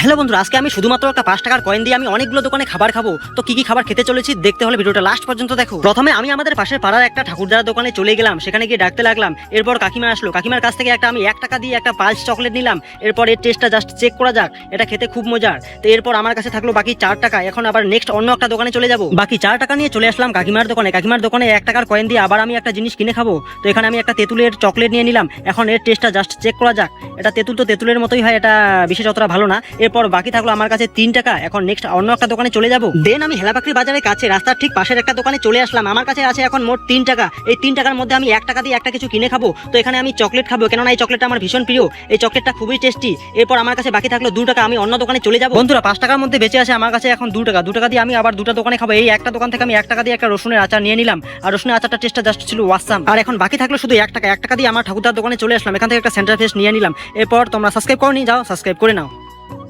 Hello বন্ধুরা, আজকে আমি শুধুমাত্র একটা 5 টাকার কয়েন দিয়ে আমি অনেকগুলো দোকানে খাবার খাবো। তো কি কি খাবার খেতে চলেছি দেখতে হলে ভিডিওটা লাস্ট পর্যন্ত দেখো। প্রথমে আমি আমাদের পাশের পাড়ার একটা ঠাকুরদার দোকানে চলে গেলাম, সেখানে গিয়ে ডাকতে লাগলাম। এরপর কাকিমা আসলো, কাকিমার কাছ থেকে আমি 1 টাকা দিয়ে একটা পালস চকলেট নিলাম। এরপর এর টেস্টটা জাস্ট চেক করা যাক, এটা খেতে খুব মজার। তো এরপর আমার কাছে থাকলো বাকি 4 টাকা। এখন আবার নেক্সট অন্য একটা দোকানে চলে যাব। বাকি 4 টাকা নিয়ে চলে আসলাম কাকিমার দোকানে। কাকিমার দোকানে 1 টাকার কয়েন দিয়ে আবার আমি একটা জিনিস কিনে খাবো। তো এখানে আমি একটা তেঁতুলের চকলেট নিয়ে নিলাম। এখন এর টেস্টটা জাস্ট চেক করা যাক। এটা তেঁতুল তো তেঁতুলের মতোই হয়, এটা বিশেষ অতটা ভালো না। এরপর বাকি থাকলো আমার কাছে 3 টাকা। এখন নেক্সট অন্য একটা দোকানে চলে যাব। দেন আমি হেলাপাকড়ি বাজারের কাছে রাস্তার ঠিক পাশের একটা দোকানে চলে আসলাম। আমার কাছে আছে এখন মোট 3 টাকা। এই 3 টাকার মধ্যে আমি 1 টাকা দিয়ে একটা কিছু কিনে খাবো। তো এখানে আমি চকলেট খাবো, কেননা এই চকলেটটা আমার ভীষণ প্রিয়। এই চকলেটটা খুবই টেস্টি। এরপর আমার কাছে বাকি থাকলো 2 টাকা। আমি অন্য দোকানে চলে যাব। বন্ধুরা, 5 টাকার মধ্যে বেঁচে আছে আমার কাছে এখন 2 টাকা। 2 টাকা দিয়ে আমি আবার দুটো দোকানে খাবো। এই একটা দোকান থেকে আমি 1 টাকা দিয়ে একটা রসুনের আচার নিয়ে নিলাম। আর রসুনের আচারটা টেস্টটা জাস্ট ছিল ওয়াসাম। আর এখন বাকি থাকলো শুধু 1 টাকা। 1 টাকা দিয়ে আমার ঠাকুরদার দোকানে চলে আসলাম। এখান থেকে একটা সেন্টার ফ্রেশ নিয়ে নিলাম। এরপর তোমরা সাবস্ক্রাইব করনি, যাও সাবস্ক্রাইব করে নাও।